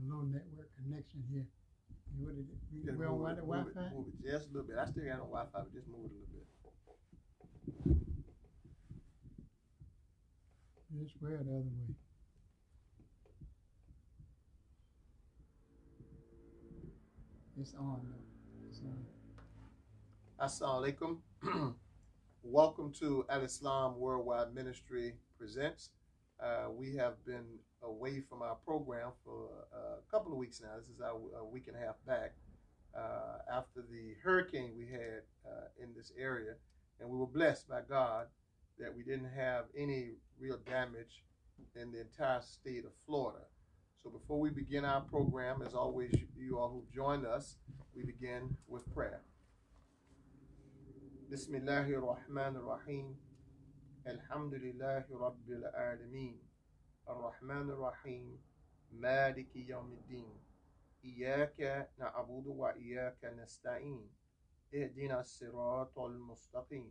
low network connection here. What is it? We don't want the Wi-Fi? Move it just a little bit. I still got no Wi-Fi, but just move it a little bit. Just square the other way. It's on though. It's on. Assalamu alaikum. Welcome to Al-Islam Worldwide Ministry Presents. We have been away from our program for a couple of weeks now. This is our week and a half back after the hurricane we had in this area. And we were blessed by God that we didn't have any real damage in the entire state of Florida. So before we begin our program, as always, you all who've joined us, we begin with prayer. Bismillahir Rahmanir Rahim. Alhamdulillahi Rabbil Alameen. Ar-Rahmanir Rahim. Maliki Yawmiddin. Iyaka na'budu wa iyaka nasta'in. Ihdina as-siratal mustaqim.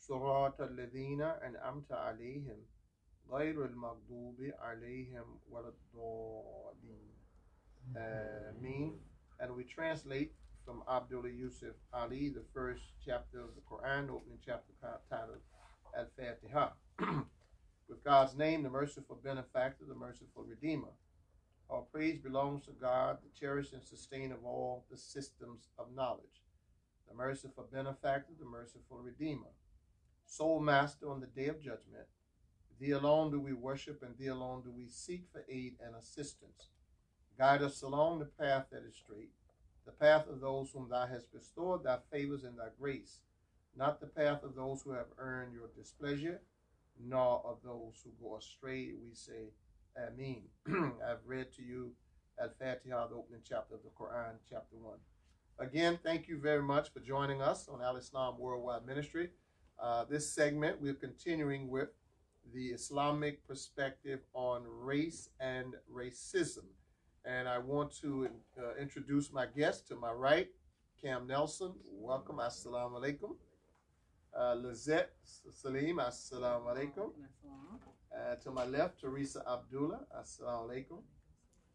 Siratal ladhina an'amta alayhim. غير المغضوب عليهم ولا الضالين. Ameen. And we translate from Abdullah Yusuf Ali, the first chapter of the Quran, opening chapter titled Al-Fatiha. With God's name, the merciful benefactor, the merciful redeemer. All praise belongs to God, the cherisher and sustainer of all the systems of knowledge. The merciful benefactor, the merciful redeemer. Soul master on the day of judgment. Thee alone do we worship, and thee alone do we seek for aid and assistance. Guide us along the path that is straight, the path of those whom thou hast bestowed thy favors and thy grace, not the path of those who have earned your displeasure, nor of those who go astray. We say, Ameen. I've read to you Al-Fatiha, the opening chapter of the Quran, chapter 1. Again, thank you very much for joining us on Al-Islam Worldwide Ministry. This segment, we're continuing with the Islamic perspective on race and racism. And I want to introduce my guest to my right, Cam Nelson. Welcome. Assalamu alaikum. Lazette SALEEM. Assalamu alaikum. To my left, TERESA ABDULLAH. Assalamu alaikum.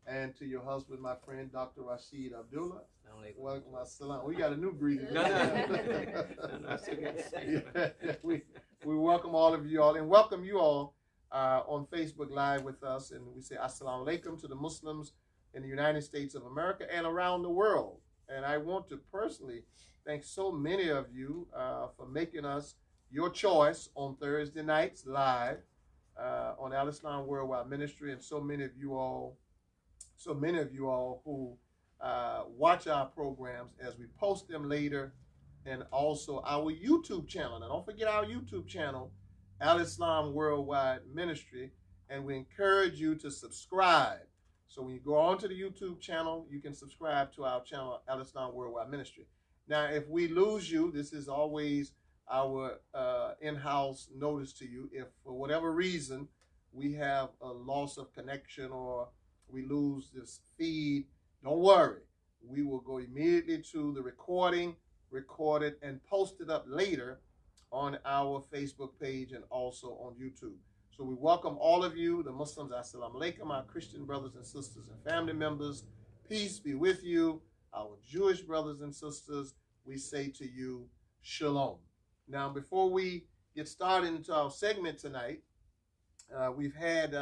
And to your husband, my friend, Dr. RASHEED ABDULLAH. Welcome. Assalam. We got a new greeting. We welcome all of you all and welcome you all on Facebook Live with us. And we say Assalamu alaikum to the Muslims in the United States of America and around the world. And I want to personally thank so many of you for making us your choice on Thursday nights live on Al-Islam Worldwide Ministry, and so many of you all who watch our programs as we post them later, and also our YouTube channel. Now, don't forget our YouTube channel, Al-Islam Worldwide Ministry, and we encourage you to subscribe. So when you go on to the YouTube channel, you can subscribe to our channel, Al-Islam Worldwide Ministry. Now, if we lose you, this is always our in-house notice to you. If for whatever reason we have a loss of connection or we lose this feed, don't worry. We will go immediately to the recording, record it, and post it up later on our Facebook page and also on YouTube. So we welcome all of you, the Muslims, Assalamu alaikum, our Christian brothers and sisters and family members. Peace be with you. Our Jewish brothers and sisters, we say to you, Shalom. Now, before we get started into our segment tonight, we've had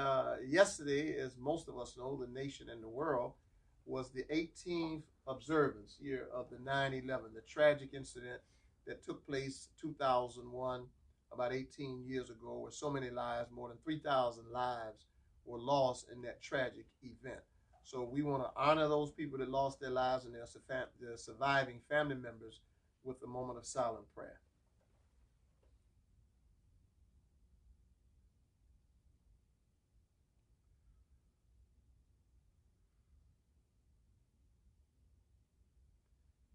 yesterday, as most of us know, the nation and the world, was the 18th observance year of the 9/11, the tragic incident that took place 2001, about 18 years ago, where so many lives, more than 3,000 lives, were lost in that tragic event. So we want to honor those people that lost their lives and their surviving family members with a moment of silent prayer.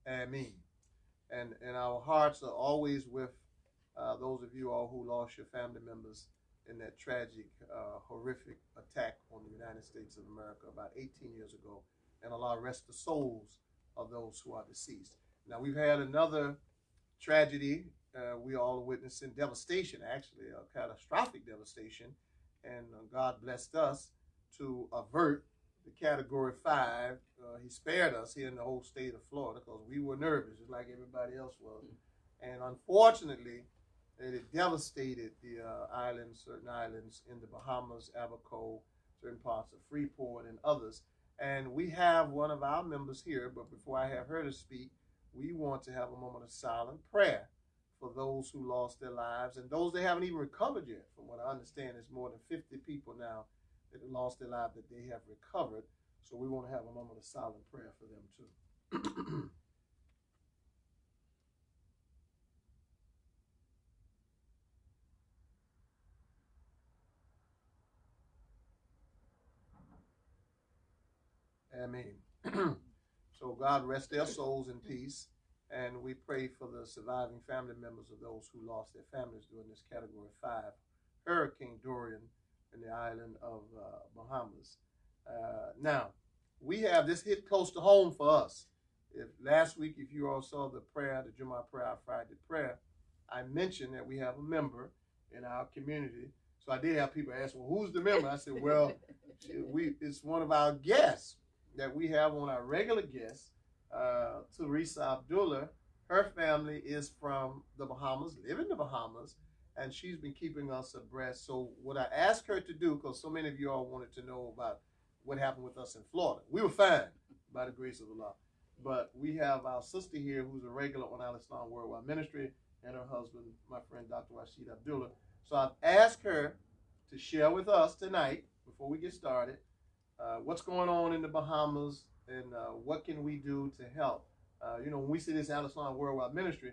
Ameen. And our hearts are always with those of you all who lost your family members in that tragic, horrific attack on the United States of America about 18 years ago. And Allah rest the souls of those who are deceased. Now, we've had another tragedy. We all are witnessing devastation, actually, a catastrophic devastation. And God blessed us to avert the Category 5. He spared us here in the whole state of Florida because we were nervous, just like everybody else was. And unfortunately, it devastated the islands, certain islands in the Bahamas, Abaco, certain parts of Freeport, and others. And we have one of our members here, but before I have her to speak, we want to have a moment of silent prayer for those who lost their lives and those that haven't even recovered yet. From what I understand, there's more than 50 people now that have lost their lives that they have recovered. So we want to have a moment of silent prayer for them too. Amen. So God rest their souls in peace. And we pray for the surviving family members of those who lost their families during this Category 5 Hurricane Dorian in the island of Bahamas. Now, we have this hit close to home for us. Last week, if you all saw the prayer, the Jummah prayer, our Friday prayer, I mentioned that we have a member in our community. So I did have people ask, well, who's the member? I said, well, it's one of our guests that we have on our regular guests. Teresa Abdullah, her family is from the Bahamas, live in the Bahamas, and she's been keeping us abreast. So what I asked her to do, because so many of you all wanted to know about what happened with us in Florida. We were fine, by the grace of Allah. But we have our sister here who's a regular on Al-Islam Worldwide Ministry, and her husband, my friend, Dr. Rasheed Abdullah. So I've asked her to share with us tonight, before we get started, what's going on in the Bahamas, and what can we do to help? When we see this Al-Islam Worldwide Ministry,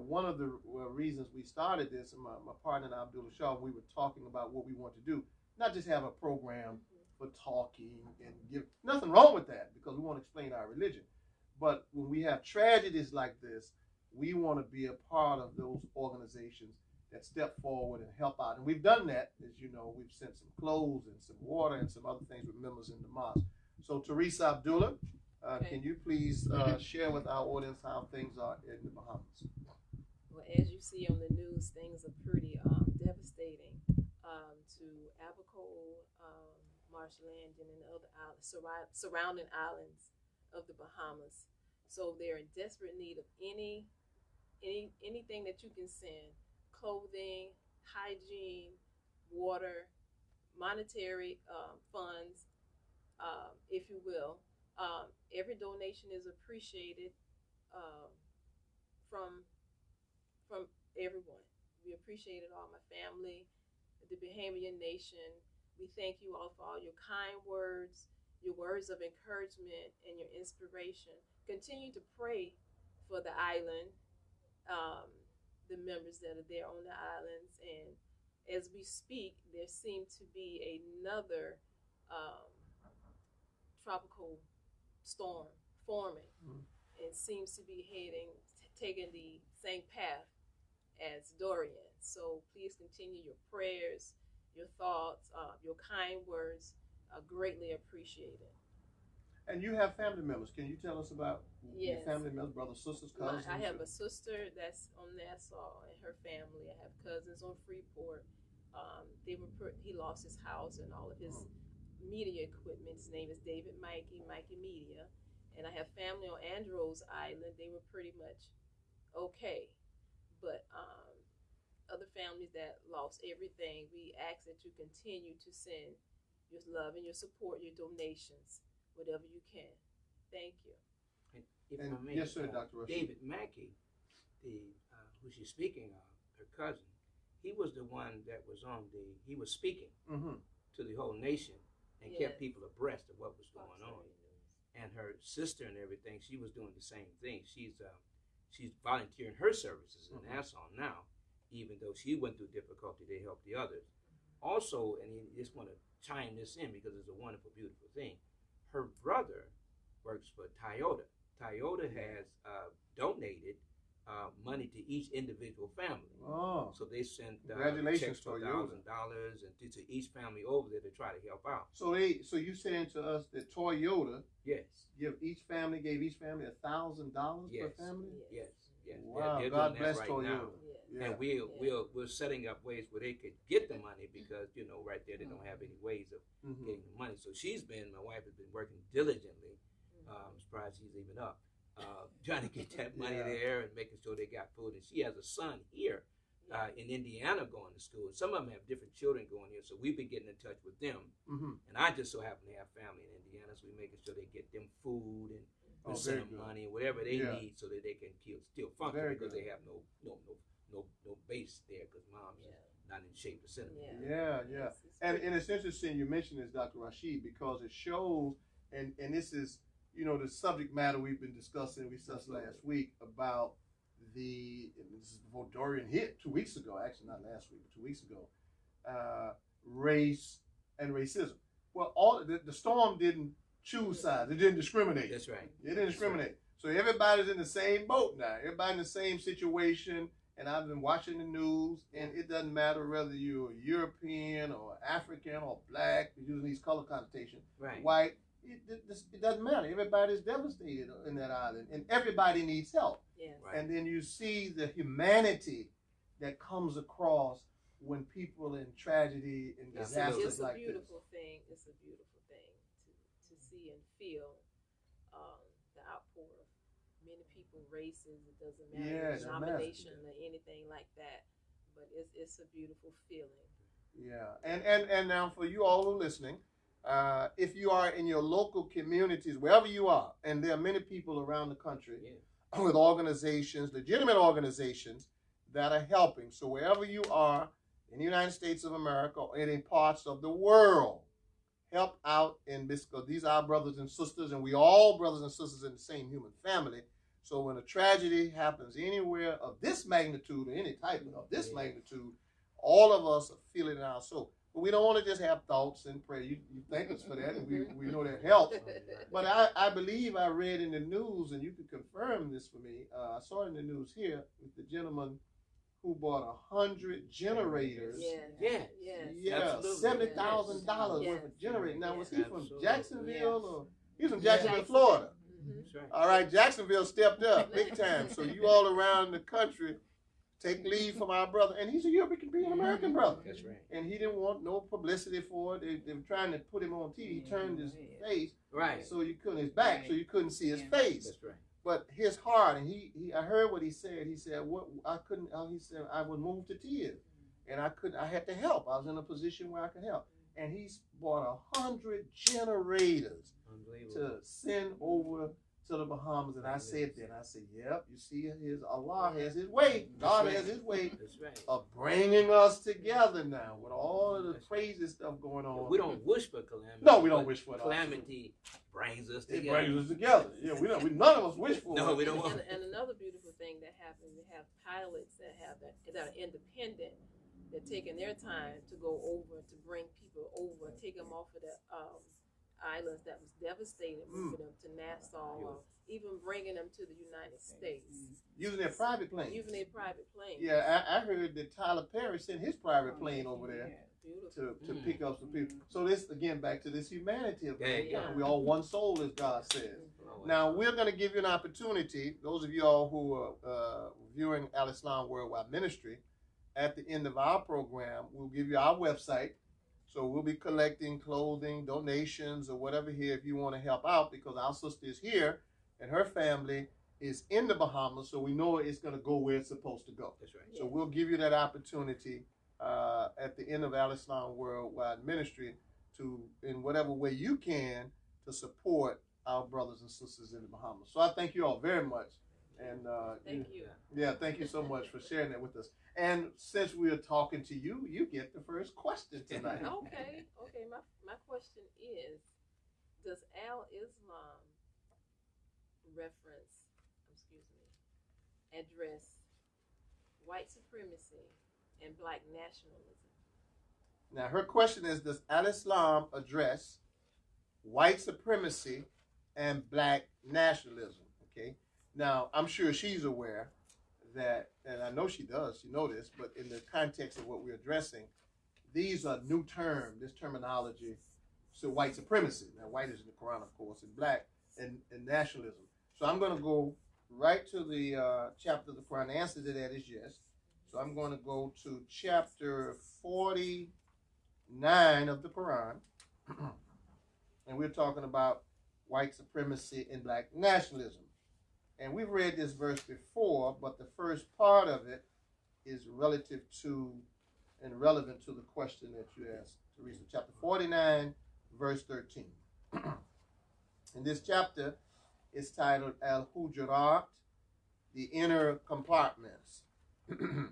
one of the reasons we started this, and my partner Abdullah Shah, we were talking about what we want to do, not just have a program for talking and give, nothing wrong with that, because we want to explain our religion. But when we have tragedies like this, we want to be a part of those organizations that step forward and help out. And we've done that. As you know, we've sent some clothes and some water and some other things with members in the mosque. So Teresa Abdullah, can you please share with our audience how things are in the Bahamas? Well, as you see on the news, things are pretty devastating to Abaco, Marshland, and the other surrounding islands of the Bahamas. So they're in desperate need of anything that you can send: clothing, hygiene, water, monetary funds, if you will. Every donation is appreciated from everyone. We appreciate it all, my family, the Bahamian nation. We thank you all for all your kind words, your words of encouragement, and your inspiration. Continue to pray for the island, the members that are there on the islands. And as we speak, there seems to be another tropical storm forming. It seems to be taking the same path as Dorian. So please continue your prayers, your thoughts, your kind words are greatly appreciated. And you have family members. Can you tell us about your family members, brothers, sisters, cousins? I have a sister that's on Nassau and her family. I have cousins on Freeport. He lost his house and all of his media equipment. His name is David Mikey Media. And I have family on Andros Island. They were pretty much okay. But other families that lost everything, we ask that you continue to send your love and your support, your donations, whatever you can. Thank you. Yes, sir, Dr. Rashid. David Mackey, who she's speaking of, her cousin, he was the one that was he was speaking to the whole nation and kept people abreast of what was going on. And her sister and everything, she was doing the same thing. She's volunteering her services in Nassau now, even though she went through difficulty, they helped the others. Also, and I just want to chime this in because it's a wonderful, beautiful thing. Her brother works for Toyota. Toyota has donated money to each individual family. Oh. So they sent checks for $1,000 and to each family over there to try to help out. So you saying to us that Toyota gave each family $1,000 per family? Yes. Yes. Wow, They're God doing bless that Toyota. right now. Yeah. And we're setting up ways where they could get the money because, you know, right there they don't have any ways of getting the money. So my wife has been working diligently. I'm surprised she's even up, trying to get that money there and making sure they got food. And she has a son here in Indiana going to school. Some of them have different children going here, so we've been getting in touch with them. And I just so happen to have family in Indiana, so we're making sure they get them food and we send them money, whatever they need, so that they can still function because they have no base there because mom's not in shape to send them. Yeah. And it's interesting you mentioned this, Dr. Rasheed, because it shows, and this is, you know, the subject matter we've been discussing, we discussed last week about this is before Dorian hit 2 weeks ago, actually not last week, but 2 weeks ago, race and racism. Well, the storm didn't choose sides. It didn't discriminate. That's right. It didn't discriminate. So everybody's in the same boat now. Everybody in the same situation. And I've been watching the news, and it doesn't matter whether you're European or African or black, using these color connotations, white. It doesn't matter. Everybody's devastated in that island, and everybody needs help. And then you see the humanity that comes across when people in tragedy and disasters like this. It's a beautiful thing. It's a beautiful thing to see and feel the outpour of many people, races. It doesn't matter denomination or anything like that. But it's a beautiful feeling. Yeah, and now for you all who are listening, if you are in your local communities, wherever you are, and there are many people around the country with organizations, legitimate organizations that are helping. So wherever you are in the United States of America or any parts of the world, help out in this, because these are our brothers and sisters, and we all brothers and sisters in the same human family. So when a tragedy happens anywhere of this magnitude or any type of this magnitude, all of us are feeling it in our soul. But we don't want to just have thoughts and pray. You thank us for that, and we know that helps. But I believe I read in the news, and you can confirm this for me. I saw it in the news here with the gentleman who bought 100 generators. $70,000 worth of generators. Now, was he from Jacksonville or he was from Jacksonville, Florida? Right. All right, Jacksonville stepped up big time. So you all around the country take leave from our brother, and he's a European American brother. That's right. And he didn't want no publicity for it. They were trying to put him on TV. He turned his face so you couldn't his back, so you couldn't see his face. That's right. But his heart, and I heard what he said. He said, "What I couldn't." He said, "I was moved to tears, and I couldn't. I had to help. I was in a position where I could help." And he's bought 100 generators to send over to the Bahamas. And I said that. I said, "Yep. You see, Allah has His way. God has His way of bringing us together now with all of the crazy stuff going on." We don't wish for calamity. No, we don't wish for it. Calamity brings us together. It brings us together. Yeah, none of us wish for it. No, we don't want it. And another beautiful thing that happens, we have pilots that are independent. They're taking their time to go over, to bring people over, take them off of the islands that was devastated, moving them to Nassau, or even bringing them to the United States. Using their private plane. Yeah, I heard that Tyler Perry sent his private plane over there to pick up some people. So this, again, back to this humanity of mankind. We all one soul, as God says. Now, we're going to give you an opportunity, those of you all who are viewing Al Islam Worldwide Ministry, at the end of our program, we'll give you our website. So we'll be collecting clothing, donations, or whatever here if you want to help out, because our sister is here and her family is in the Bahamas, so we know it's going to go where it's supposed to go. That's right. So we'll give you that opportunity at the end of Al Islam Worldwide Ministry to, in whatever way you can, to support our brothers and sisters in the Bahamas. So I thank you all very much. And thank you. Yeah, thank you so much for sharing that with us. And since we are talking to you, you get the first question tonight. Okay. My question is, does Al Islam address white supremacy and black nationalism? Now, her question is, does Al Islam address white supremacy and black nationalism? Okay. Now, I'm sure she's aware that, and I know she does, she knows this, but in the context of what we're addressing, these are new terms, this terminology, so white supremacy. Now, white is in the Quran, of course, and black and nationalism. So I'm going to go right to the chapter of the Quran. The answer to that is yes. So I'm going to go to chapter 49 of the Quran. And we're talking about white supremacy and black nationalism. And we've read this verse before, but the first part of it is relative to and relevant to the question that you asked, Teresa. Chapter 49, verse 13. And this chapter is titled Al-Hujurat, the inner compartments. The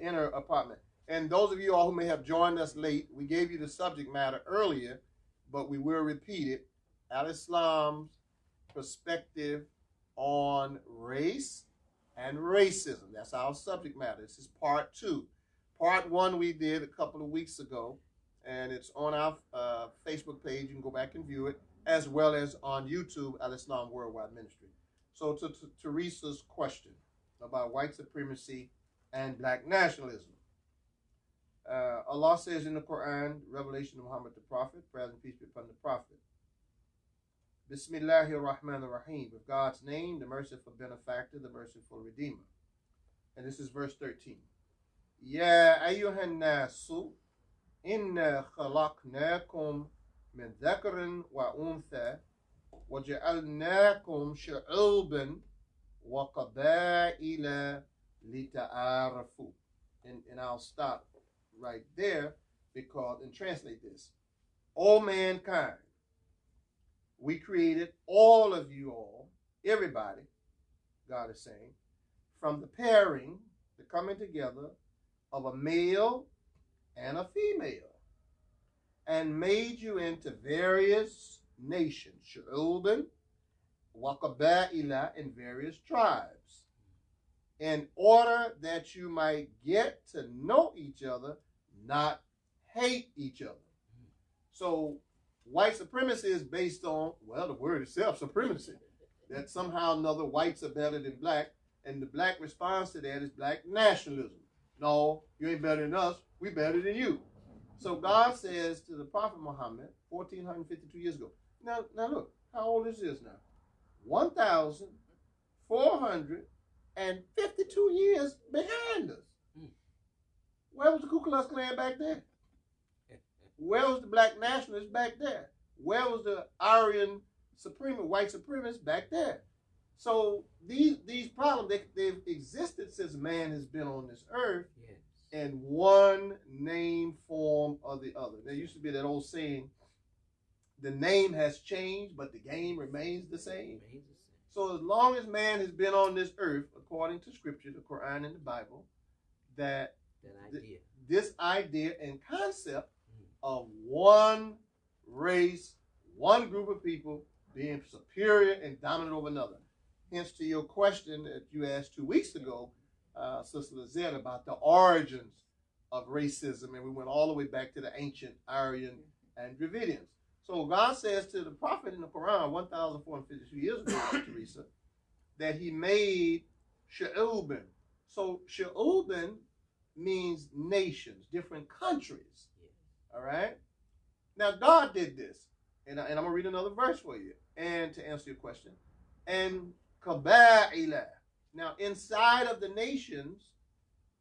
inner apartment. And those of you all who may have joined us late, we gave you the subject matter earlier, but we will repeat it. Al-Islam's perspective on race and racism. That's our subject matter. This is part 2. Part 1 we did a couple of weeks ago, and it's on our Facebook page. You can go back and view it, as well as on YouTube, Al-Islam Worldwide Ministry. So to Teresa's question about white supremacy and black nationalism. Allah says in the Quran, Revelation of Muhammad the Prophet, praise and peace be upon the Prophet. Bismillahir Rahmanir Rahim, with God's name, the merciful benefactor, the merciful redeemer. And this is verse 13. Ya ayyuhan nasu, inna khalaqnakum min dhakarin wa untha, wa ja'alnakum shu'uban wa qaba'ila lita'arafu. And I'll stop right there because, and translate this. O mankind, we created all of you all, everybody, God is saying, from the pairing, the coming together of a male and a female, and made you into various nations, shu'uban, wa qaba'ila, in various tribes, in order that you might get to know each other, not hate each other. So white supremacy is based on, well, the word itself, supremacy. That somehow or another whites are better than black, and the black response to that is black nationalism. No, you ain't better than us, we better than you. So God says to the Prophet Muhammad, 1452 years ago. Now look, how old is this now? 1,452 years behind us. Where was the Ku Klux Klan back then? Where was the black nationalists back there? Where was the Aryan white supremacists back there? So these problems, they've existed since man has been on this earth, yes, in one name, form, or the other. There used to be that old saying, the name has changed, but the game remains the same. So as long as man has been on this earth, according to Scripture, the Quran and the Bible, this idea and concept of one race, one group of people being superior and dominant over another. Hence to your question that you asked 2 weeks ago, Sister Lazette, about the origins of racism, and we went all the way back to the ancient Aryan and Dravidians. So God says to the prophet in the Quran 1,452 years ago, Teresa, that he made Shu'uban. So Shu'uban means nations, different countries. All right? Now God did this. And I'm going to read another verse for you. And to answer your question. And Kaba'ila. Now inside of the nations,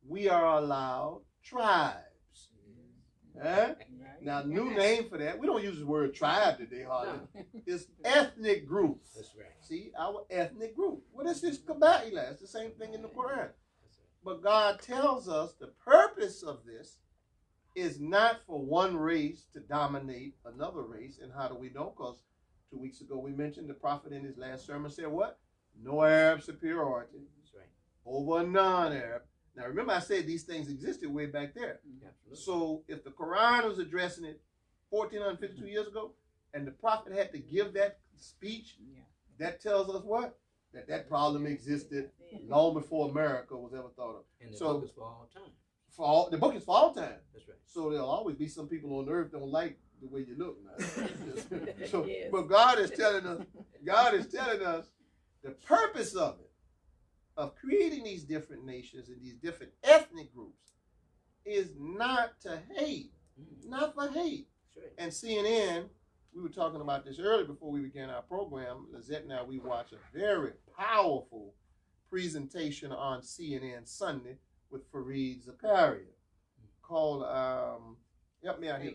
we are allowed tribes. Now, new name for that. We don't use the word tribe today, hardly. It's ethnic group. That's right. See, our ethnic group. What is this Kaba'ila? It's the same thing in the Quran. But God tells us the purpose of this is not for one race to dominate another race. And how do we know? Because 2 weeks ago we mentioned the prophet in his last sermon said what? No Arab superiority. That's right. Over a non-Arab. Now remember I said these things existed way back there. Absolutely. So if the Quran was addressing it 1,452 years ago, and the prophet had to give that speech, that tells us what? That problem existed long before America was ever thought of. And the book is for all time. The book is for all time. That's right. So there'll always be some people on earth don't like the way you look now. So, yes. But God is telling us the purpose of it, of creating these different nations and these different ethnic groups, is not to hate, not for hate. Right. And CNN we were talking about this earlier before we began our program. Lazette and I, we watched a very powerful presentation on CNN Sunday with Fareed Zakaria called, help me out here.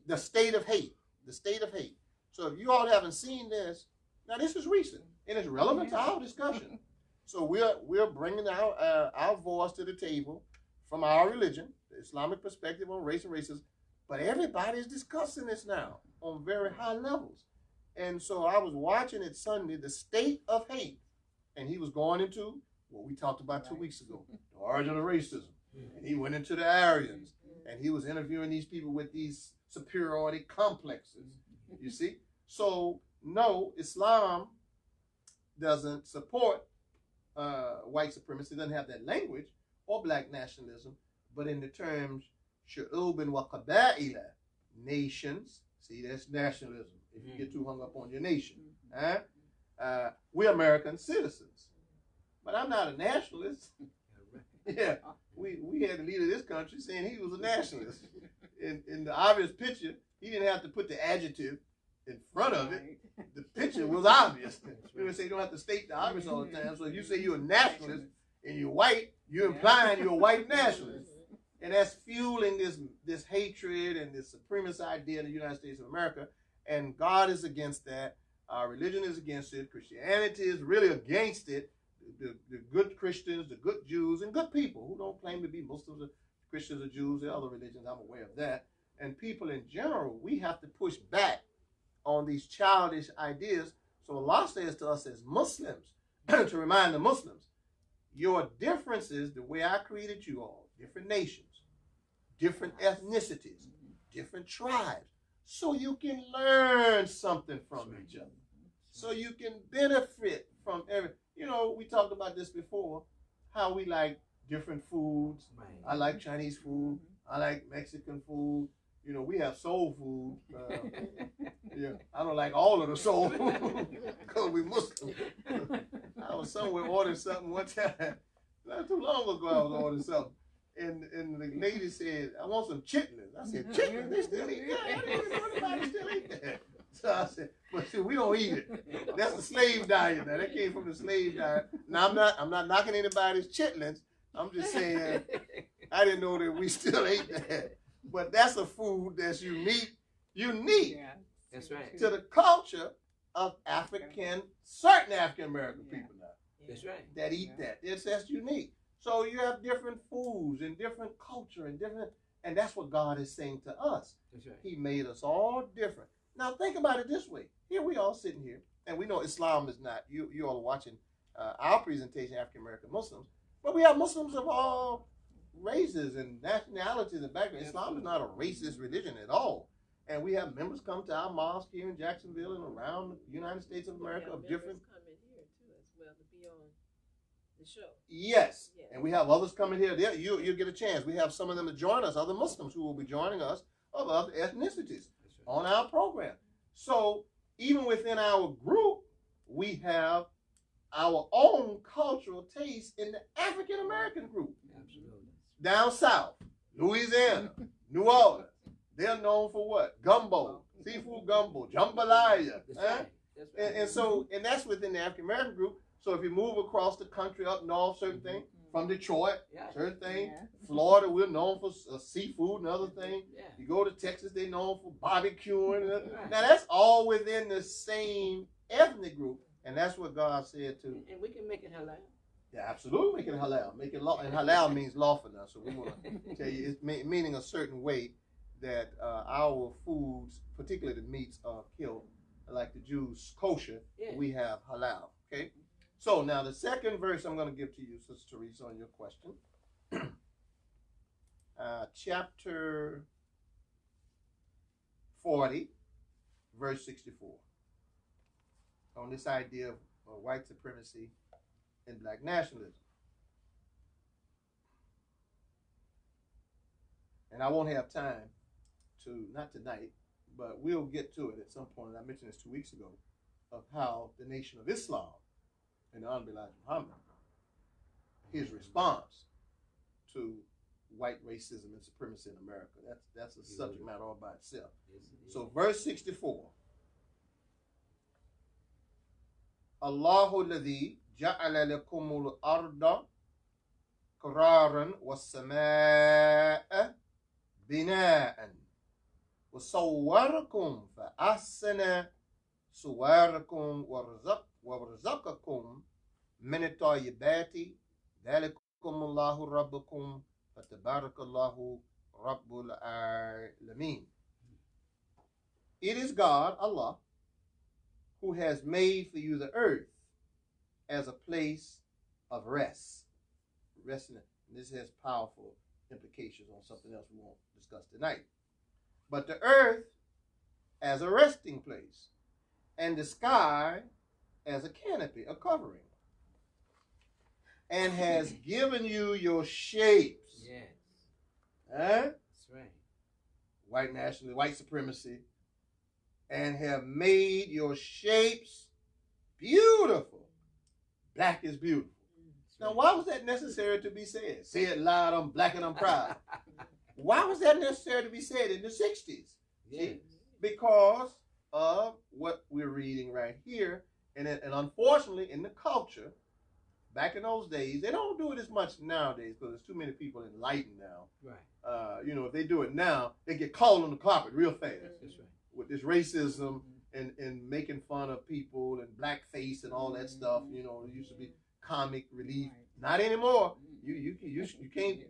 The State of Hate. The State of Hate. So if you all haven't seen this, now this is recent and it's relevant to our discussion. So we're bringing our voice to the table from our religion, the Islamic perspective on race and racism, but everybody's discussing this now on very high levels. And so I was watching it Sunday, The State of Hate, and he was going into what we talked about 2 weeks ago, the origin of racism. And he went into the Aryans, and he was interviewing these people with these superiority complexes, you see? So, no, Islam doesn't support white supremacy, doesn't have that language, or black nationalism, but in the terms, shu'ubin wa qaba'ila, nations, see, that's nationalism, if you get too hung up on your nation. We're American citizens. But I'm not a nationalist. Yeah, we had the leader of this country saying he was a nationalist. In the obvious picture, he didn't have to put the adjective in front of it. The picture was obvious. You say you don't have to state the obvious all the time. So if you say you're a nationalist and you're white, you're implying you're a white nationalist. And that's fueling this hatred and this supremacist idea in the United States of America. And God is against that. Our religion is against it. Christianity is really against it. The good Christians, the good Jews, and good people who don't claim to be Muslims or Christians or Jews or other religions, I'm aware of that. And people in general, we have to push back on these childish ideas. So Allah says to us as Muslims, to remind the Muslims, your differences, the way I created you all, different nations, different ethnicities, different tribes, so you can learn something from each other, so you can benefit from everything. You know, we talked about this before, how we like different foods. I like Chinese food. I like Mexican food. You know, we have soul food. Yeah, I don't like all of the soul food because we Muslim. I was somewhere ordering something one time. Not too long ago, I was ordering something. And the lady said, I want some chitlins. I said, chitlins? They still eat that? I didn't even know anybody still eat that. So I said, but see, we don't eat it. That's the slave diet now. That came from the slave diet. Now I'm not knocking anybody's chitlins. I'm just saying I didn't know that we still ate that. But that's a food that's unique Yeah, that's right. to the culture of certain African American people now. That's right. That eat that. That's unique. So you have different foods and different culture and that's what God is saying to us. That's right. He made us all different. Now think about it this way. Here we all sitting here, and we know Islam is not, you all are watching our presentation, African American Muslims, but we have Muslims of all races and nationalities and backgrounds. Islam is not a racist religion at all. And we have members come to our mosque here in Jacksonville and around the United States of America of different. Coming here too as well to be on the show. Yes, and we have others coming here. You'll get a chance. We have some of them to join us, other Muslims who will be joining us of other ethnicities on our program. So even within our group, we have our own cultural taste in the African American group. Absolutely. Down south, Louisiana, New Orleans, they're known for what? Gumbo, seafood gumbo, jambalaya. That's right. That's right. And that's within the African American group. So if you move across the country up north, certain thing, from Detroit, certain thing, Florida, we're known for seafood and other things. Yeah. You go to Texas, they're known for barbecuing. Now that's all within the same ethnic group, and that's what God said too. And we can make it halal. Yeah, absolutely, make it halal. Make it law, and halal means lawful now. So we want to tell you, it's meaning a certain way that our foods, particularly the meats, are killed. Like the Jews, kosher. Yeah. We have halal. Okay. So now the second verse I'm going to give to you, Sister Teresa, on your question. Chapter 40, verse 64. On this idea of white supremacy and black nationalism. And I won't have time to, not tonight, but we'll get to it at some point. I mentioned this 2 weeks ago, of how the Nation of Islam and the Honorable Elijah Muhammad, his response to white racism and supremacy in America. That's a subject matter all by itself. So verse 64, Allahu alladhi ja'ala lakumul arda qararan was-samaa'a bina'an wa sawwarakum fa ahsana suwarakum wa razaqakum min at-tayyibati dhalikumullahu rabbukum fatabarakallahu rabbul alamin. It is God, Allah, who has made for you the earth as a place of rest. Resting. This has powerful implications on something else we won't discuss tonight. But the earth as a resting place, and the sky as a canopy, a covering, and has given you your shapes. Yes. Huh? That's right. White nationalism, white supremacy, and have made your shapes beautiful. Black is beautiful. Now, why was that necessary to be said? Say it loud, I'm black and I'm proud. Why was that necessary to be said in the 60s? Yes. Because of what we're reading right here. And unfortunately, in the culture, back in those days, they don't do it as much nowadays because there's too many people enlightened now. Right. If they do it now, they get called on the carpet real fast. That's right. With this racism and making fun of people and blackface and all that stuff. It used to be comic relief. Not anymore. You can't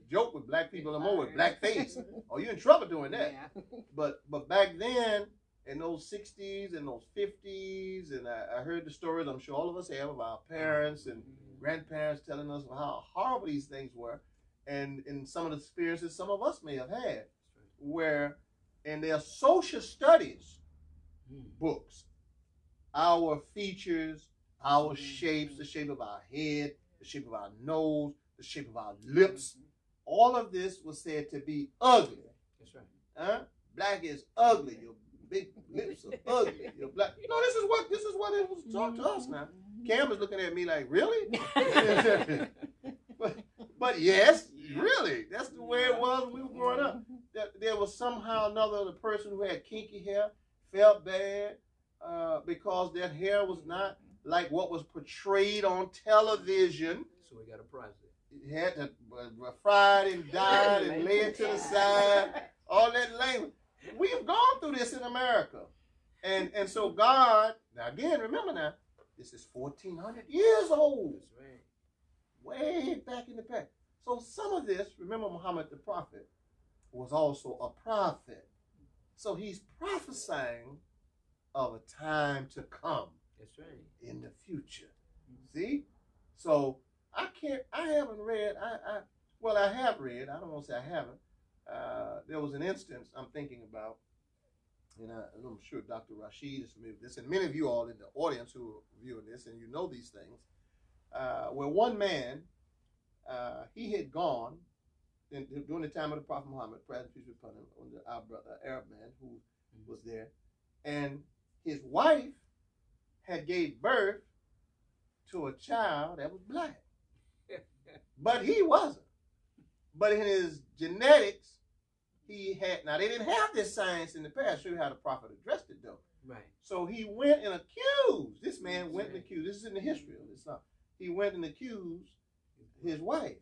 joke with black people no more with blackface. Oh, you're in trouble doing that. But back then, in those 60s and those 50s, and I heard the stories I'm sure all of us have of our parents and grandparents telling us how horrible these things were, and in some of the experiences some of us may have had, where in their social studies books, our features, our shapes, the shape of our head, the shape of our nose, the shape of our lips, all of this was said to be ugly. That's right. Black is ugly. Your big lips are ugly. You're black. This is what it was taught to us now. Cam is looking at me like, really? but yes, really. That's the way it was when we were growing up. There was somehow another, the person who had kinky hair felt bad because their hair was not like what was portrayed on television. So we got a process. It had to fried and dyed and laid to the side. All that language. We've gone through this in America. And so God, now again, remember now, this is 1,400 years old. That's right. Way back in the past. So some of this, remember Muhammad the prophet, was also a prophet. So he's prophesying of a time to come. That's right. In the future. See? So I haven't read, I have read, I don't want to say I haven't. There was an instance I'm thinking about, and I'm sure Dr. Rasheed is familiar with this, and many of you all in the audience who are viewing this, and you know these things, where one man, he had gone, during the time of the Prophet Muhammad, President peace be upon him, our brother, Arab man who was there, and his wife had gave birth to a child that was black. But he wasn't. But in his genetics, he had, now they didn't have this science in the past, show you how the prophet addressed it though. Right. So he went and accused, this man went and accused, this is in the history of Islam, he went and accused his wife.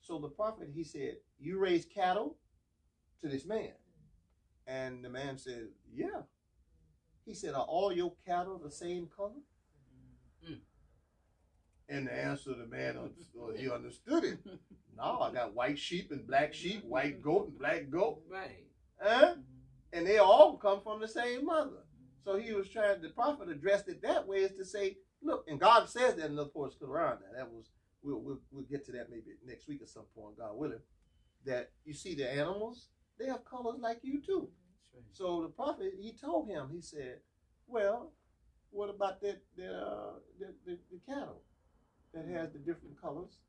So the prophet, he said, you raise cattle to this man? And the man said, yeah. He said, are all your cattle the same color? And the answer, the man, he understood it. No, I got white sheep and black sheep, white goat and black goat. Right. And they all come from the same mother. So he was trying, the prophet addressed it that way, is to say, look, and God says that in the portion of the Quran. Now, that was, we'll get to that maybe next week at some point, God willing, that you see the animals, they have colors like you too. Right. So the prophet, he told him, he said, well, what about the cattle that has the different colors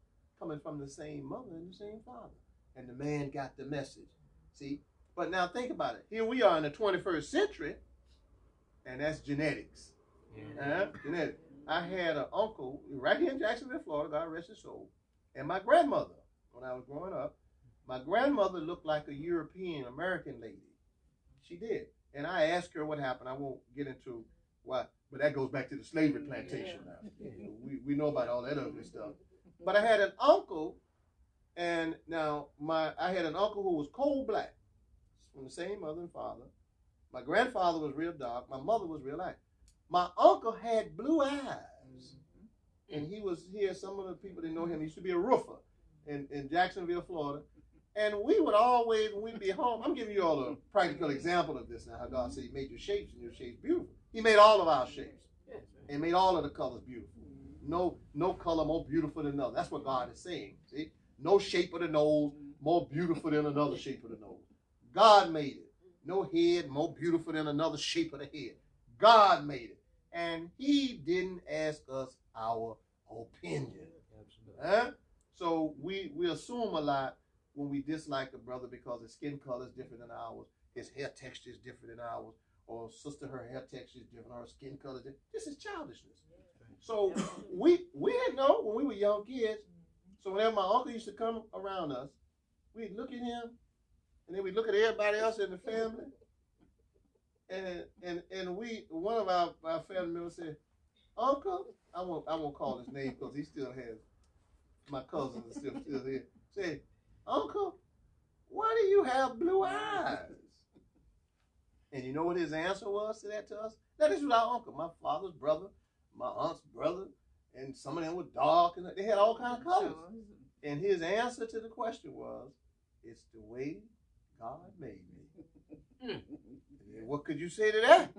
coming from the same mother and the same father? And the man got the message. See? But now think about it. Here we are in the 21st century, and that's genetics. Genetics. I had an uncle right here in Jacksonville, Florida, God rest his soul, and my grandmother, when I was growing up, my grandmother looked like a European American lady. She did. And I asked her what happened. I won't get into why. But that goes back to the slavery plantation now. We know about all that other stuff. But I had an uncle, and now I had an uncle who was coal black, from the same mother and father. My grandfather was real dark. My mother was real light. My uncle had blue eyes. And he was here. Some of the people that know him, he used to be a roofer in Jacksonville, Florida. And we would always, when we'd be home, I'm giving you all a practical example of this now, how God said he made your shapes and your shapes beautiful. He made all of our shapes and made all of the colors beautiful. No color more beautiful than another. That's what God is saying. See? No shape of the nose more beautiful than another shape of the nose. God made it. No head more beautiful than another shape of the head. God made it. And he didn't ask us our opinion. Huh? So we assume a lot when we dislike a brother because his skin color is different than ours, his hair texture is different than ours, or sister, her hair texture is different, or her skin color is different. This is childishness. So we didn't know when we were young kids. So whenever my uncle used to come around us, we'd look at him, and then we'd look at everybody else in the family. And one of our family members said, Uncle, I won't call his name because he still has, my cousin is still here, said, Uncle, why do you have blue eyes? And you know what his answer was to that to us? That is our uncle, my father's brother, my aunt's brother, and some of them were dark, and they had all kinds of colors. And his answer to the question was, it's the way God made me. And what could you say to that?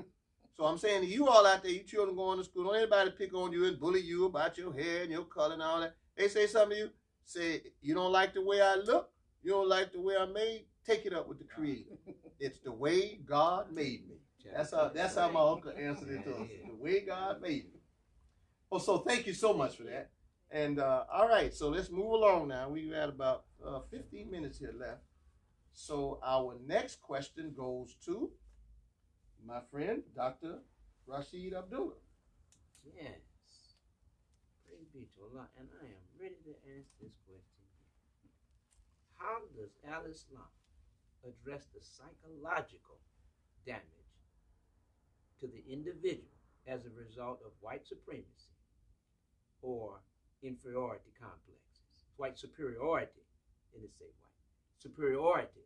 So I'm saying to you all out there, you children going to school, don't anybody pick on you and bully you about your hair and your color and all that. They say something to you, say, you don't like the way I look, you don't like the way I'm made, take it up with the Creator. It's the way God made me. That's how my uncle answered it to us. The way God made me. Oh, so thank you so much for that. And all right, so let's move along now. We've had about 15 minutes here left. So our next question goes to my friend, Dr. Rasheed Abdullah. Yes. Praise be to Allah. And I am ready to ask this question. How does Al-Islam address the psychological damage to the individual as a result of white supremacy or inferiority complexes? White superiority, and it say white superiority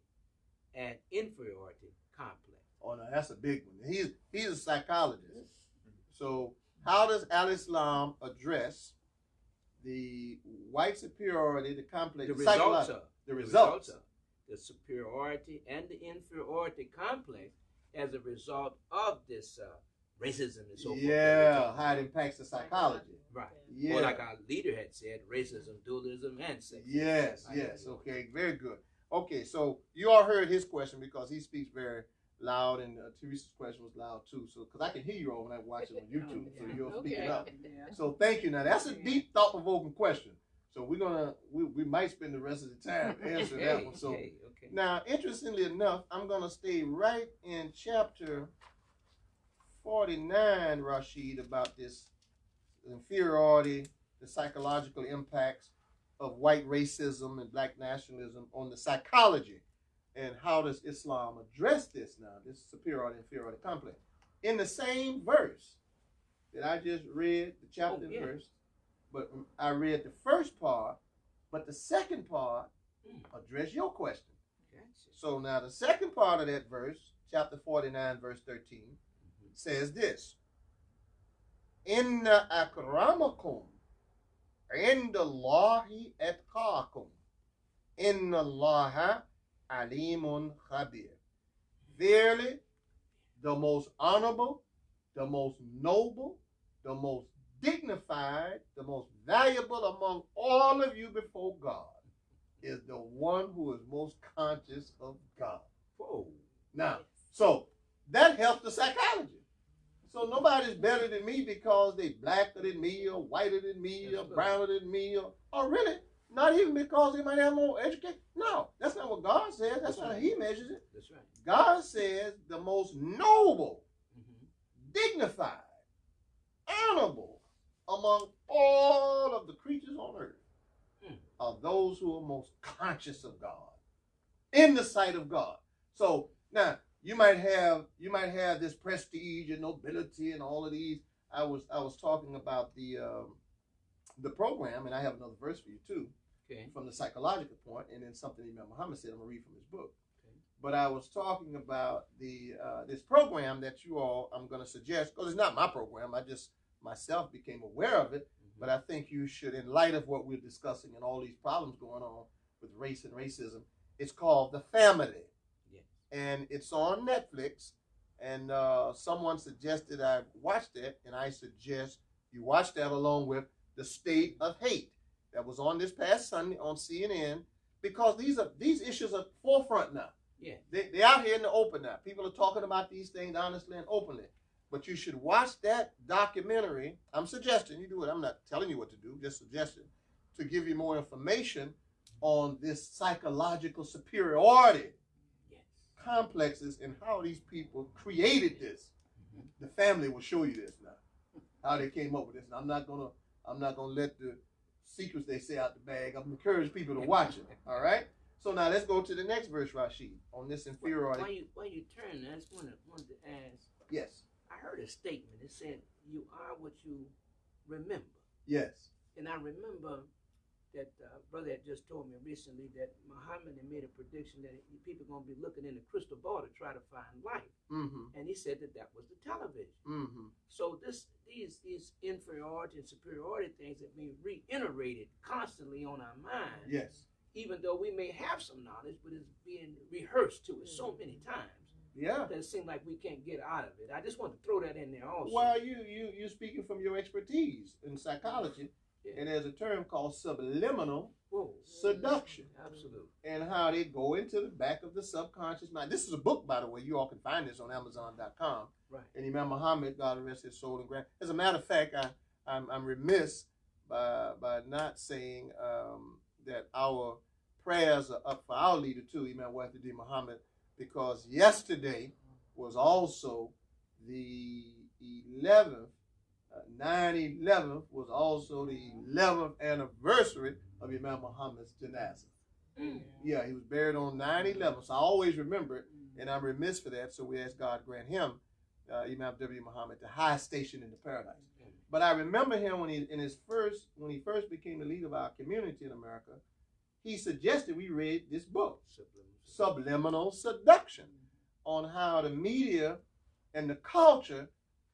and inferiority complex. Oh no, that's a big one. He's a psychologist. So how does Al-Islam address the white superiority, the complex, the results of the superiority and the inferiority complex as a result of this racism and so forth? Yeah, how it impacts the psychology. Right. Yeah. Or like our leader had said, racism, dualism, and sexism. Yes. Okay, very good. Okay, so you all heard his question because he speaks very loud, and Teresa's question was loud too. So, because I can hear you all when I watch it on YouTube, so you'll speak it up. Yeah. So, thank you. Now, that's a deep, thought-provoking question. So, we might spend the rest of the time answering that one. So, okay. Now, interestingly enough, I'm gonna stay right in chapter 49, Rasheed, about this inferiority, the psychological impacts of white racism and black nationalism on the psychology, and how does Islam address this now, this superiority inferiority complex. In the same verse that I just read, the chapter and verse, but I read the first part, but the second part address your question. So now the second part of that verse, chapter 49, verse 13, says this: Inna akramakum indallahi atqakum. Inna Allaha alimun khabir. Verily, the most honorable, the most noble, the most dignified, the most valuable among all of you before God is the one who is most conscious of God. Whoa. Now, so that helps the psychology. So nobody's better than me because they blacker than me or whiter than me or browner than me or really not even because they might have more education. No, that's not what God says. That's not how he measures it. That's right. God says the most noble, dignified, honorable among all of the creatures on earth are those who are most conscious of God, in the sight of God. So now you might have this prestige and nobility and all of these I was talking about the program, and I have another verse for you too, from the psychological point, and then something Imam Muhammad said. I'm gonna read from his book. But I was talking about the this program that you all I'm gonna suggest, because it's not my program. I just myself became aware of it. But I think you should, in light of what we're discussing and all these problems going on with race and racism, it's called The Family. And it's on Netflix. And someone suggested I watch that, and I suggest you watch that along with The State of Hate that was on this past Sunday on CNN, because these issues are forefront now. Yeah. They're out here in the open now. People are talking about these things honestly and openly. But you should watch that documentary. I'm suggesting you do it. I'm not telling you what to do, just suggesting, to give you more information on this psychological superiority complexes and how these people created this. The family will show you this now, how they came up with this. And I'm not gonna let the secrets they say out the bag. I'm encourage people to watch it. All right. So now let's go to the next verse, Rasheed, on this inferiority. While you turn, I just wanted to ask. Yes. I heard a statement. It said, "You are what you remember." Yes. And I remember that brother had just told me recently that Muhammad had made a prediction that people are going to be looking in the crystal ball to try to find life. And he said that was the television. So these inferiority and superiority things that being reiterated constantly on our mind. Yes. Even though we may have some knowledge, but it's being rehearsed to us so many times. Yeah. That it seems like we can't get out of it. I just want to throw that in there also. Well, you're speaking from your expertise in psychology. Yeah. And there's a term called subliminal seduction. Absolutely. And how they go into the back of the subconscious mind. This is a book, by the way. You all can find this on Amazon.com. Right. And Imam Muhammad, God rest his soul and grant. As a matter of fact, I'm remiss by not saying that our prayers are up for our leader too, Imam Wahiduddin Muhammad, because yesterday was also the 11th. 9/11 was also the 11th anniversary of Imam Muhammad's janazah. Yeah, he was buried on 9/11, so I always remember it, and I'm remiss for that. So we ask God grant him, Imam W. Muhammad, the highest station in the paradise. But I remember him when he first became the leader of our community in America. He suggested we read this book, Subliminal Seduction, on how the media and the culture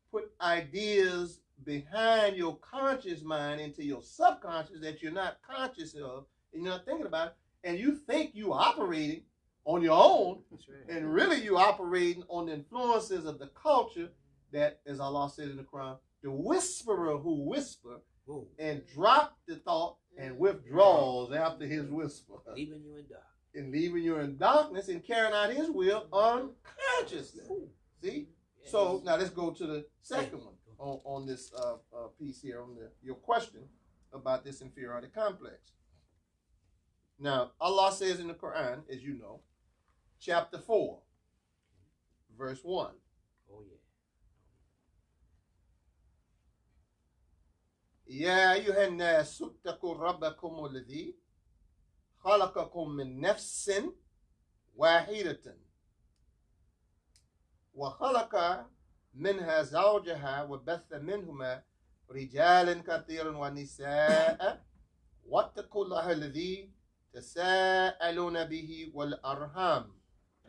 put ideas behind your conscious mind into your subconscious that you're not conscious of and you're not thinking about, and you think you operating on your own. That's right. And really you operating on the influences of the culture that, as Allah says in the Quran, the whisperer who whisper and drop the thought and withdraws after his whisper. Leaving you in darkness. And leaving you in darkness and carrying out his will unconsciously. See? Yes. So now let's go to the second one on this piece here, on your question about this inferiority complex. Now, Allah says in the Quran, as you know, chapter 4, verse 1. Oh, yeah. يا أيها الناس اتقوا ربكم الذي خلقكم من نفس واحدة وخلق منها زوجها وبث منهما رجالا كثيرا ونساء واتقوا الله الذي تساءلون به والأرحام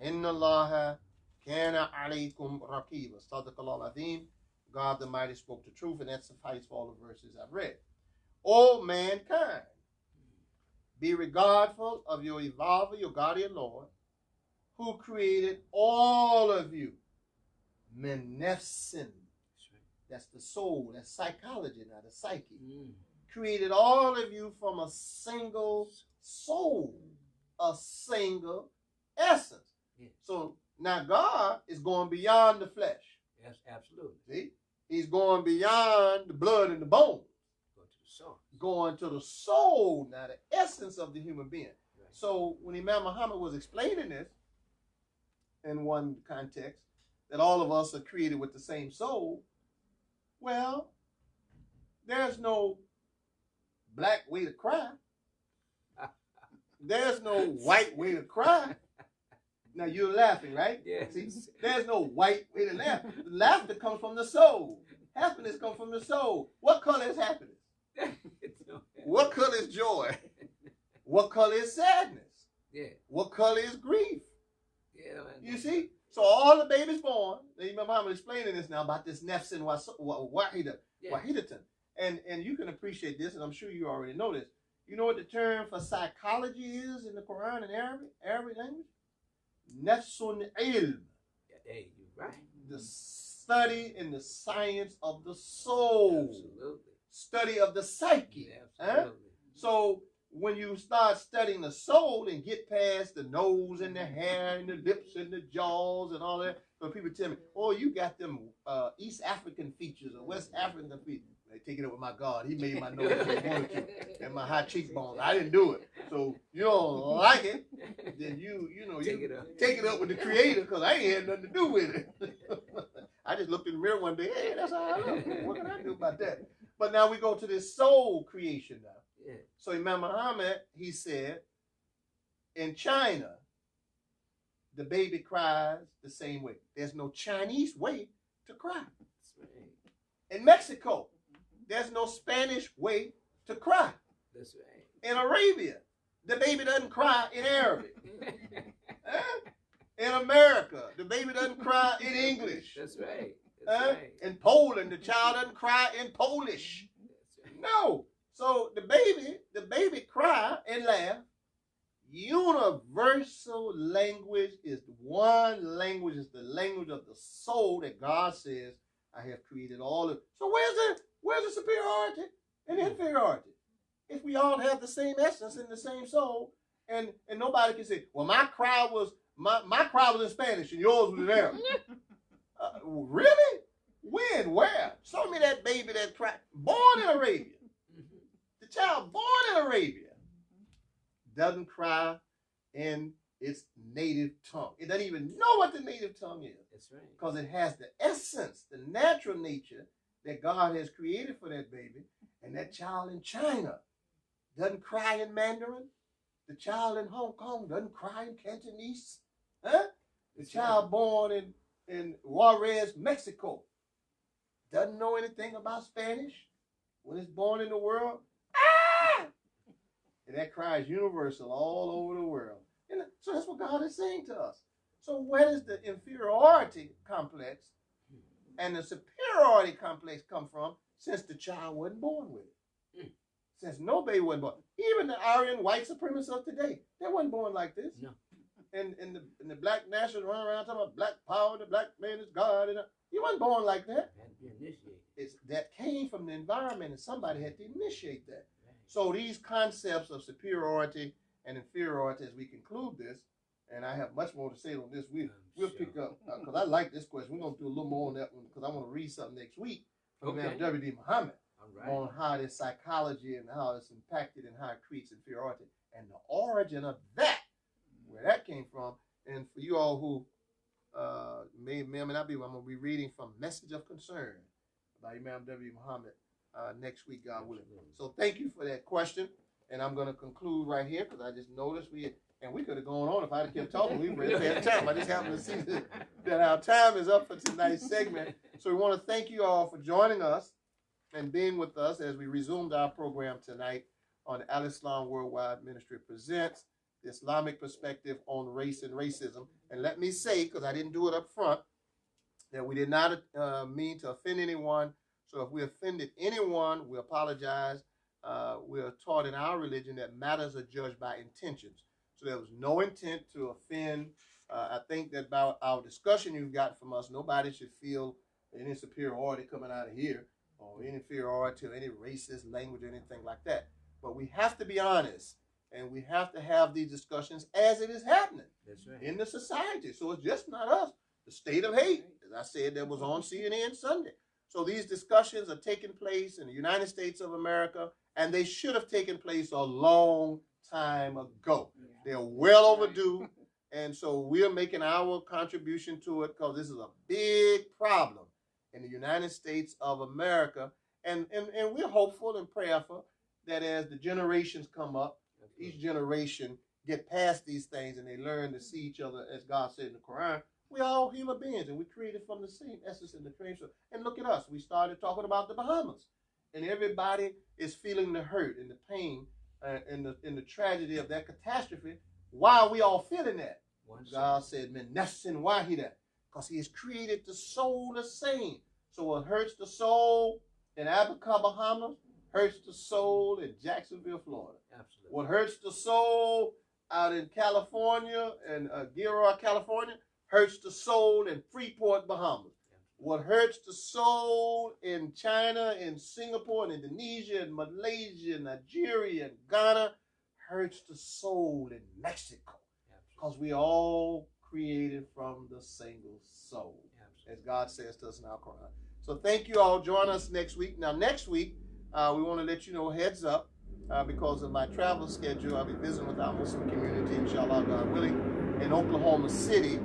إن الله كان عليكم رقيبا. صدق الله العظيم. God the Mighty spoke the truth, and that suffices for all the verses I've read. O mankind, be regardful of your evolver, your guardian Lord, who created all of you. Min nafsin. That's the soul, that's psychology now, the psyche. Created all of you from a single soul, a single essence. Yeah. So now God is going beyond the flesh. Yes, absolutely. See? He's going beyond the blood and the bones. Going to the soul. Going to the soul, now the essence of the human being. Right. So when Imam Muhammad was explaining this in one context, that all of us are created with the same soul, well, there's no black way to cry. There's no white way to cry. Now you're laughing, right? Yes. See, there's no white way to laugh. The laughter comes from the soul. Happiness comes from the soul. What color is happiness? What color is joy? What color is sadness? Yeah. What color is grief? Yeah. You see? So all the babies born, Imam Muhammad explaining this now about this nafsin wahidatan. And you can appreciate this, and I'm sure you already know this. You know what the term for psychology is in the Quran in Arabic language? Nafsun ilm. Hey, you're right. The study and the science of the soul. Absolutely. Study of the psyche. Absolutely. So when you start studying the soul and get past the nose and the hair and the lips and the jaws and all that, so people tell me, oh, you got them East African features or West African features. They take it up with my God. He made my nose the way he wanted to, and my high cheekbones. I didn't do it. So you don't like it, then you take it up with the Creator, because I ain't had nothing to do with it. I just looked in the mirror one day. Hey, that's how I look. What can I do about that? But now we go to this soul creation now. Yeah. So Imam Muhammad, he said, in China, the baby cries the same way. There's no Chinese way to cry. That's right. In Mexico, there's no Spanish way to cry. That's right. In Arabia, the baby doesn't cry in Arabic. In America, the baby doesn't cry in English. That's right. That's right. In Poland, the child doesn't cry in Polish. That's right. No. So the baby cry and laugh. Universal language is one language, is the language of the soul that God says, I have created all of. So where's the superiority and inferiority? If we all have the same essence and the same soul, and nobody can say, well, my cry was in Spanish and yours was in Arabic. Really? When? Where? Show me that baby that cried. Born in Arabia. The child born in Arabia doesn't cry in its native tongue. It doesn't even know what the native tongue is. That's right. Because it has the essence, the natural nature that God has created for that baby. And that child in China doesn't cry in Mandarin. The child in Hong Kong doesn't cry in Cantonese. The child born in Juarez, Mexico, doesn't know anything about Spanish. When it's born in the world, and that cry is universal all over the world. And so that's what God is saying to us. So where does the inferiority complex and the superiority complex come from, since the child wasn't born with it? Since no baby wasn't born. Even the Aryan white supremacists of today, they wasn't born like this. No. And the black nationalists run around talking about black power, the black man is God. And you wasn't born like that. Had to be initiated. That came from the environment, and somebody had to initiate that. So these concepts of superiority and inferiority, as we conclude this, and I have much more to say on this, we'll pick up, because I like this question. We're going to do a little more on that one, because I want to read something next week from W.D. Muhammad on how this psychology and how it's impacted and how it creates inferiority and the origin of that, where that came from. And for you all who may or may not be, I'm going to be reading from Message of Concern by Imam W. Muhammad next week, God willing. So thank you for that question. And I'm going to conclude right here, because I just noticed we could have gone on if I'd have kept talking. We really had time. I just happened to see that our time is up for tonight's segment. So we want to thank you all for joining us and being with us as we resumed our program tonight on Al-Islam Worldwide Ministry Presents the Islamic Perspective on Race and Racism. And let me say, because I didn't do it up front, that we did not mean to offend anyone. So if we offended anyone, we apologize. We are taught in our religion that matters are judged by intentions. So there was no intent to offend. I think that about our discussion you've got from us, nobody should feel any superiority coming out of here, or any inferiority or any racist language or anything like that. But we have to be honest, and we have to have these discussions as it is happening in the society. So it's just not us. The state of hate, as I said, that was on CNN Sunday. So these discussions are taking place in the United States of America, and they should have taken place a long time ago. They're well overdue, and so we're making our contribution to it, because this is a big problem in the United States of America. And we're hopeful and prayerful that as the generations come up, each generation get past these things and they learn to see each other, as God said in the Quran, We all human beings, and we're created from the same essence in the creation. And look at us. We started talking about the Bahamas, and everybody is feeling the hurt and the pain and the tragedy of that catastrophe. Why are we all feeling that? God said, "Men nafsin wahida," because He has created the soul the same. So what hurts the soul in Abaca, Bahamas, hurts the soul in Jacksonville, Florida. Absolutely. What hurts the soul out in California and Gilroy, California, hurts the soul in Freeport, Bahamas. What hurts the soul in China, in Singapore, and Indonesia, and Malaysia, Nigeria, and Ghana, hurts the soul in Mexico. Because we all created from the single soul, as God says to us in our Quran. So thank you all. Join us next week. Now, next week, we want to let you know, heads up, because of my travel schedule, I'll be visiting with our Muslim community, inshallah, God willing, in Oklahoma City.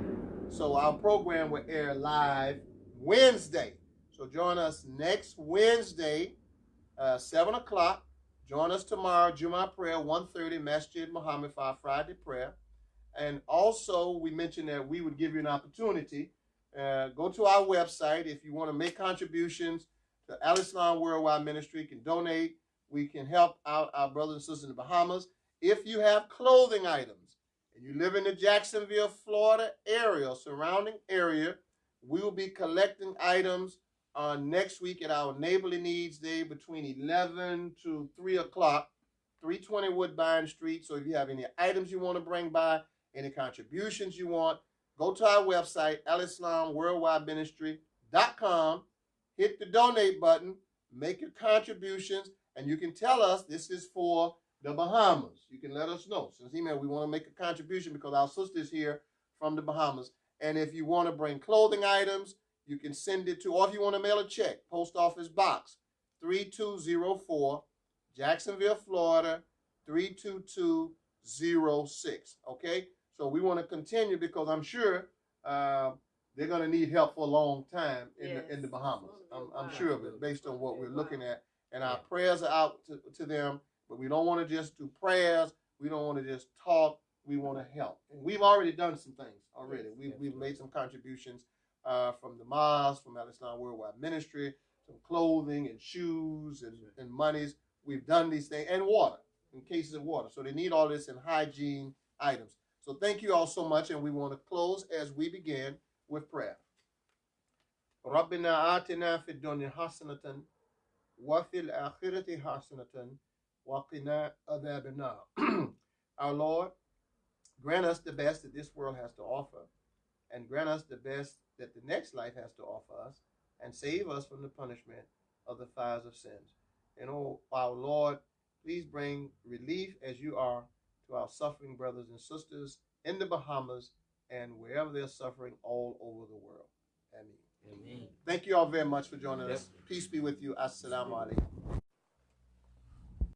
So our program will air live Wednesday. So join us next Wednesday, 7 o'clock. Join us tomorrow, Jummah prayer, 1:30, Masjid Muhammad, for our Friday prayer. And also, we mentioned that we would give you an opportunity. Go to our website if you want to make contributions to Al Islam Worldwide Ministry. You can donate. We can help out our brothers and sisters in the Bahamas. If you have clothing items and you live in the Jacksonville, Florida area, surrounding area, we will be collecting items next week at our Neighborly Needs Day between 11 to 3 o'clock, 320 Woodbine Street. So if you have any items you want to bring by, any contributions you want, go to our website, alislamworldwideministry.com, hit the donate button, make your contributions, and you can tell us this is for the Bahamas. You can let us know. Send us an email. We want to make a contribution because our sister's here from the Bahamas. And if you want to bring clothing items, you can send it to, or if you want to mail a check, Post Office Box 3204, Jacksonville, Florida, 32206. Okay? So we want to continue because I'm sure they're going to need help for a long time in the Bahamas. I'm sure of it, based on what we're looking at. And our prayers are out to them, but we don't want to just do prayers. We don't want to just talk. We want to help. And we've already done some things already. We've made some contributions from the mosque, from Al Islam Worldwide Ministry, some clothing and shoes and monies. We've done these things, and water, in cases of water. So they need all this in hygiene items. So thank you all so much, and we want to close as we begin with prayer. رَبِّنَا آتِنَا فِي الدُّنْيَا حَسَنَةً وَفِي الْآخِرَةِ حَسَنَةً وَقِنَا عَذَابَ النَّارِ. Our Lord, grant us the best that this world has to offer, and grant us the best that the next life has to offer us, and save us from the punishment of the fires of sins. And oh, our Lord, please bring relief as you are to our suffering brothers and sisters in the Bahamas and wherever they're suffering all over the world. Amen. Amen. Thank you all very much for joining us. Peace be with you. Assalamu alaikum.